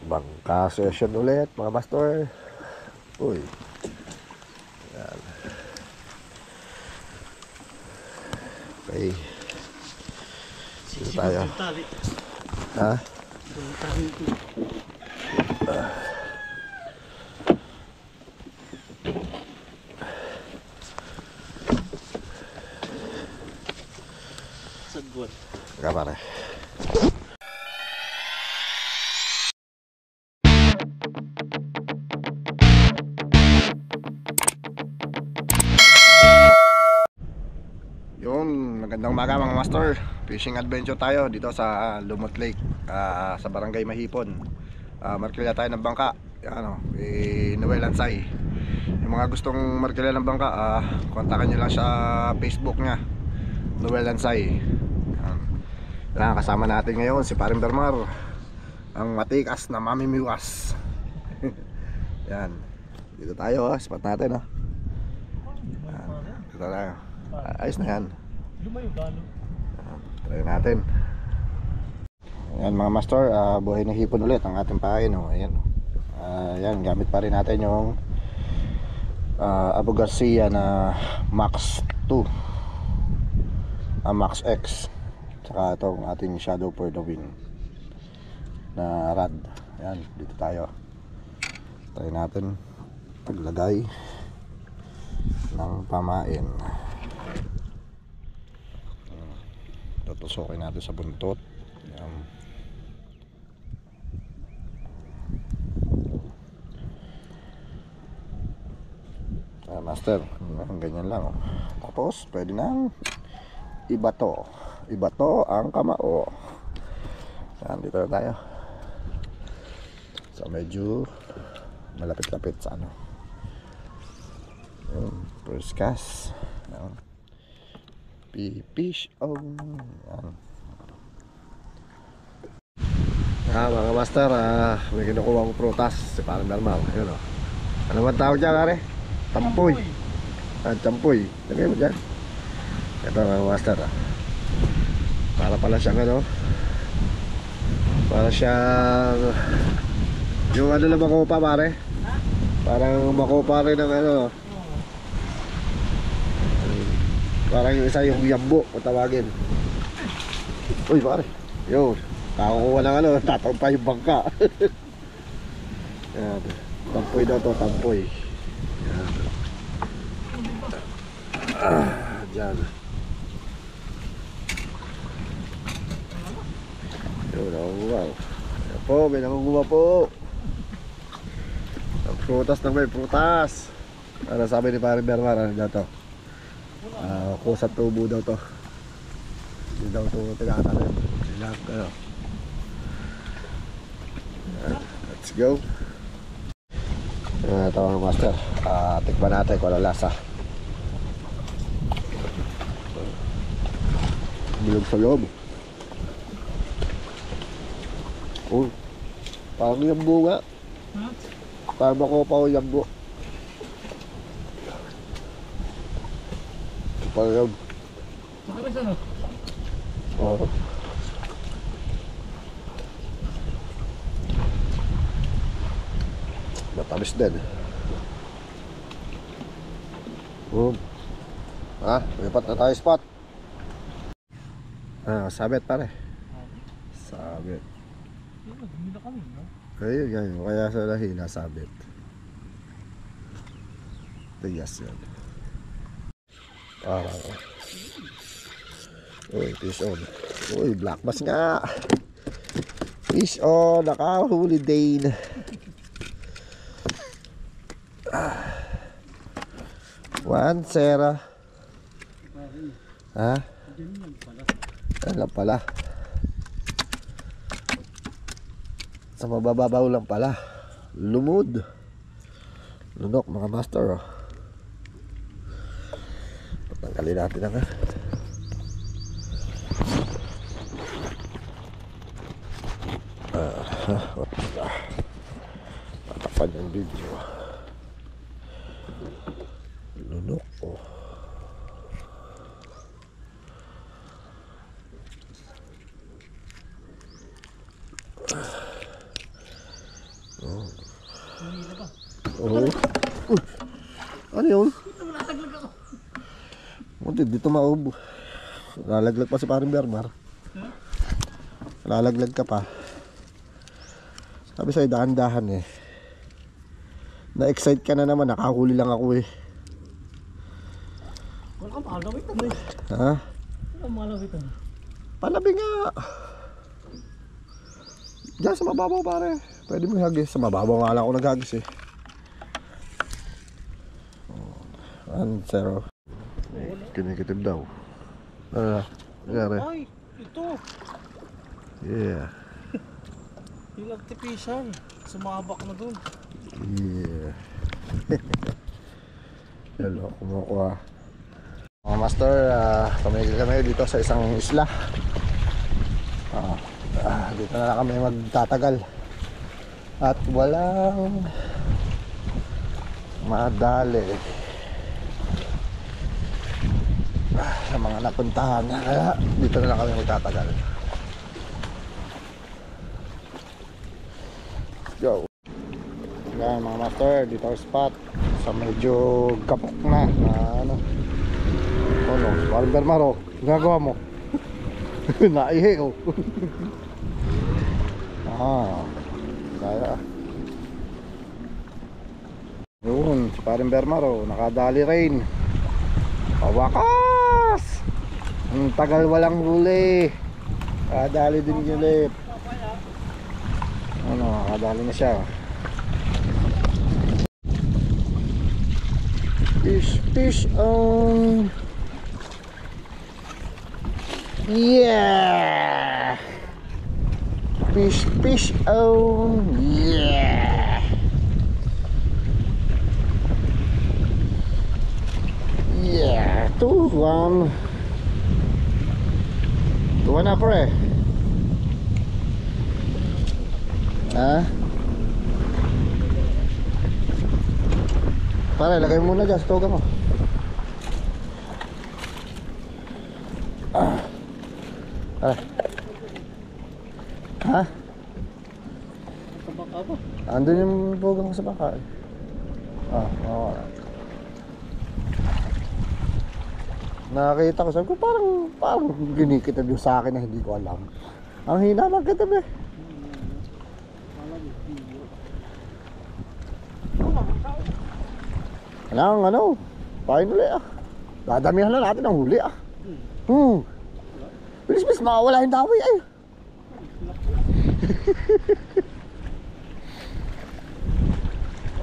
Bangka session ulit mga master. Uy. Yan. Okay. Dito tayo. Ha? Sagwan. Gak pare. Yun, magandang umaga mga master. Fishing adventure tayo dito sa Lumot Lake, sa Barangay Mahipon. Markilya tayo ng bangka. Ano, Noel Ansay. Yung mga gustong markilya ng bangka, kontakan nyo lang sa Facebook nya, Noel Ansay. Yan, kasama natin ngayon si Paring Bermar, ang matikas na mamimiwas. Yan, dito tayo, spot natin. Yan, dito tayo. Ayos na yan. Try natin. Ayan mga master, buhay na hipon ulit ang ating pain. Ayan, ayan, gamit pa rin natin yung Abu Garcia na Max 2, Max X. Saka itong ating Shadow for the Win na rod. Ayan, dito tayo. Try natin paglagay ng pamain. Tutusokin natin sa buntot. Ayan. Master, ganyan lang. Tapos pwede nang ibato ang kamao. Ayan, dito na tayo. So medyo malapit-lapit sa ano. First cast. Ayan. Fish on. Ayan. Mga master, may kinukuha kong prutas si Parang Dalmal. Ayan, ano man tawag dyan, kare? Tampoy. Champoy. Lagay mo dyan. Ito mga master, para pala siyang ano, para siyang yung ano na makupa pare. Parang makupa rin ng ano, parang yung isa yung yambo kung tawagin. Uy pare, yun, kakukuha ng ano, tatawag pa yung bangka. Yan, tampoy daw to, tampoy. Yan. Dyan. Yun, wow. Ayan po, may nangunguha po. Ang prutas na may prutas. Ano sabi ni Paring Bermar, ano daw to? Kusat tubo daw to. Hindi daw to tinatanim. Ano. Let's go. Ito ang master. Tikman natin kung ano lasa. Bilog sa loob. Oh, parang yambo nga. Parang makupa ko yambo. Parang oh. Matamis din. Lipat na tayo spot. Sabit pare. Sabit. Kaya sa lahina sabit. Tigas yan. Uy, fish on. Uy, black bass nga. Fish on, nakahuli din. One sera. Alam pala. Sa mabababaw lang pala. Lumod. Lunok mga master. Patanggalin natin ang tatakpan yung video. Lunok oh. Oo. Ano yun? Munti, dito maubo. Lalaglag pa si paring Bermar. Lalaglag ka pa. Sabi sa'yo, dahan-dahan eh. Na-excite ka na naman, nakahuli lang ako eh. Wala malawitan eh. Ha? Wala malawitan. Palabi nga. Diyan sa mababaw pare. Pwede mo ihagis. Sa mababaw nga lang ako naghagis eh. 1-0. Kinikitib daw. Ano na? Nangyari? Ay, ito. Yeah. Yung artificial. Sumabak na dun. Yeah. Hello, kumukuha. Mga master, tumigil kami dito sa isang isla. Dito na lang kami magtatagal. At walang madali sa mga napuntahan. Kaya dito na lang kami magtatagal. Go. Yan mga master, dito ang spot sa medyo kapok na ano. Ano, parang Bermaro, ginagawa mo. Naihi oh. Kaya. Yun, si parang Bermaro, nakadali rin. Pawakas! Ang tagal walang huli. Nakadali din ulit. Ano, nakadali na siya. Fish on. Yeah. Fish on. Yeah. Yeah. 2-1. 2-1 na pre. Ha? Pare, lagay muna dyan sa toga mo. Pare. Ha? Sa baka ba? Andun yung toga mo sa baka. Oo. Nakakita ko, sabi ko parang ginikita doon sa akin na hindi ko alam. Ang hina lang kita be. Kailangan ano, pahin ulit ah. Dadamihan na natin ang huli ah. Bilis-bilis makawala yung dami ay.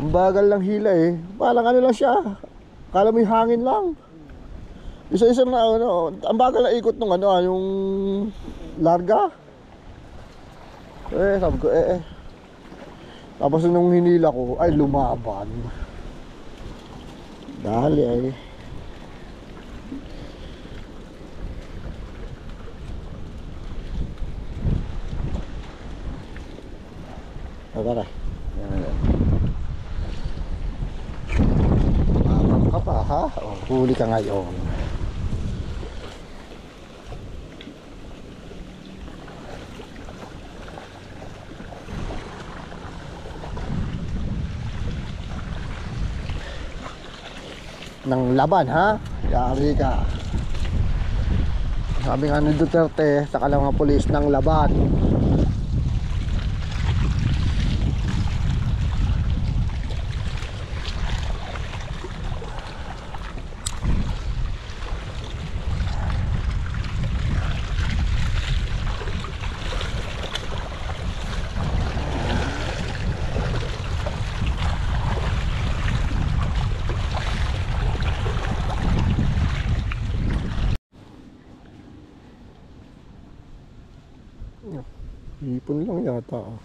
Ang bagal lang hila eh. Parang ano lang siya. Kala mo yung hangin lang. Isa-isa na ano, ang bagal na ikot nung ano, yung larga. Sabi ko Tapos nung hinila ko, ay lumaban. Dali ay. Tara. Mamang ka pa ha? Huli ka ngayon. Ng laban ha? Yari ka. Sabi nga ni Duterte sa kalang mga pulis ng laban. Hipon lang yata ah.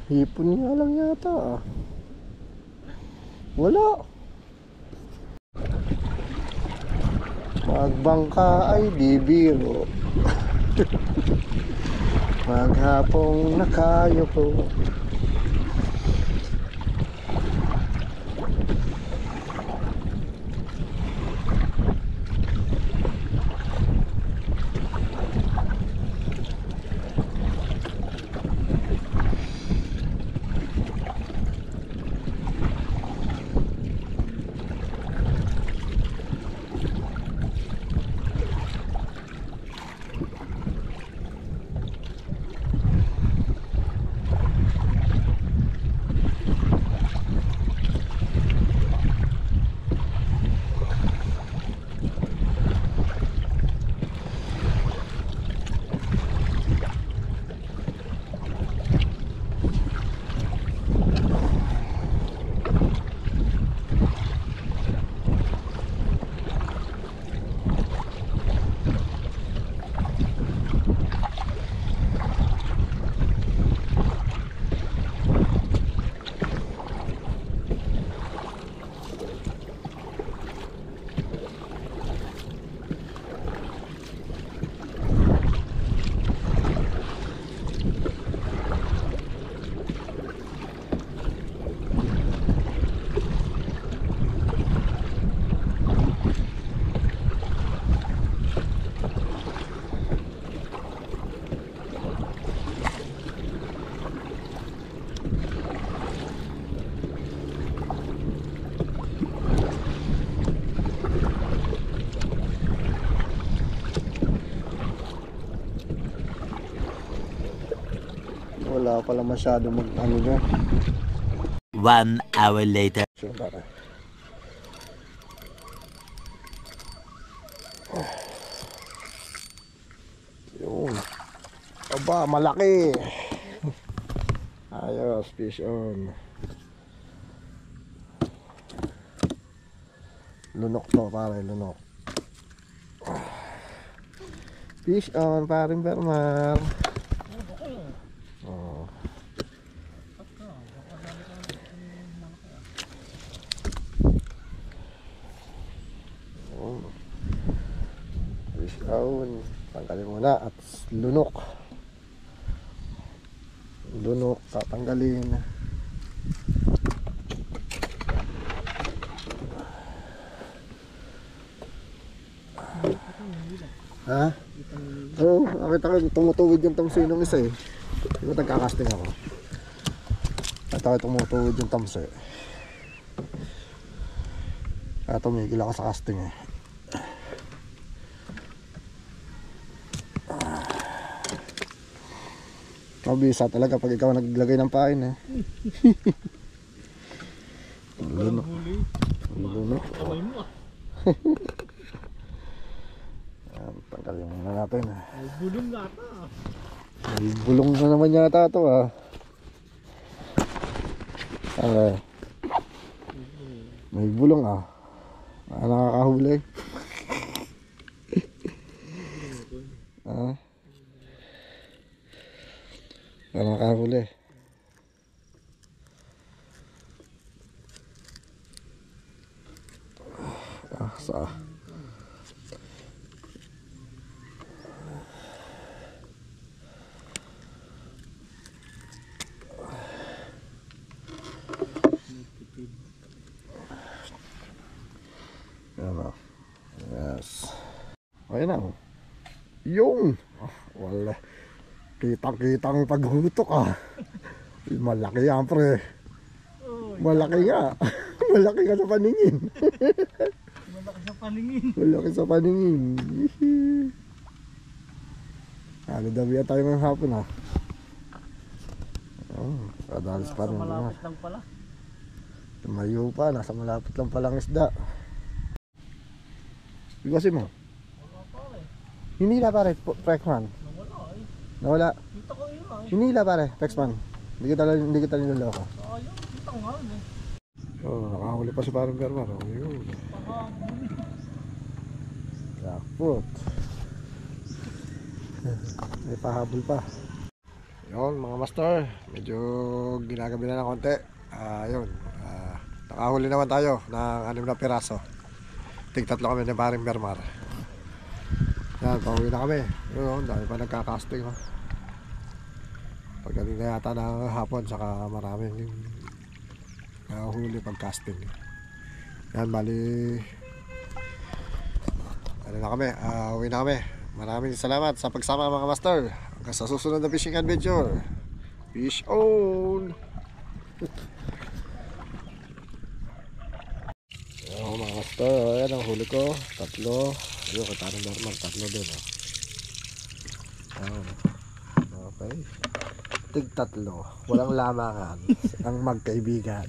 Hipon nga lang yata ah. Wala. Magbangka ay bibiro. Maghapong nakayo po. Wala pala masyado ano dyan. 1 hour later. Sure, tara. Yun. Aba, malaki. Ayos, fish on. Lunok to, pare, lunok. Fish on, paring Bermar. Oh. Oh. Fish on. Tanggalin muna at lunok. Lunok, tatanggalin. Ha? Oo, nakita ko tumutuwid yung tamsi nung isa eh. Diba nagkakasting ako? Nakita ko tumutuwid yung tamsi. Kaya tumigil ako sa casting eh. Mabisa talaga pag ikaw naglagay ng pain eh. Lunok. Lunok. Kamay mo ah. Tanggalin muna natin. May bulong gata ah. May bulong na naman yata ito ah. Okay. May bulong ah. Nakakahuli. Ah. Nakakahuli. Ah, sa Ano? Yes. Ayun na. Yung. Wala. Kitang-kitang paghutok ah. Malaki yan pre. Malaki nga. Malaki ka sa paningin. Malaki sa paningin. Malaki sa paningin. Ano daw yan tayo ng hapon ah. Oh, kadalas pa rin. Malapit lang pala. Tumayo pa. Nasa malapit lang palang isda. Bigwasin mo. Hinila pare, Prexman. Nawala eh. Nawala. Kita ko yun ah. Hinila pare, Prexman. Hindi kita niloloko. Ayun, kita ko nga yun eh. Oh, nakahuli pa si parang Bermar. Oh, yun. Jackpot. May pahabol pa. Yun mga master, medyo ginagabi na ng konti. Yun. Nakahuli naman tayo ng 6 na piraso. Tig-3 kami ni paring Bermar. Yan, pauwi na kami. Yun, dahil pa nagka-casting ha. Pagdating na yata ng hapon, saka maraming nakahuli pag-casting. Yan, bali ano na kami, uwi na kami. Maraming salamat sa pagsama mga master. Hanggang sa susunod na fishing adventure. Fish on! Yan mga master, ayan ang huli ko. 3. Ayun, katanong normal, 3 din oh. Okay. Tig-3. Walang lamangan. Ang magkaibigan.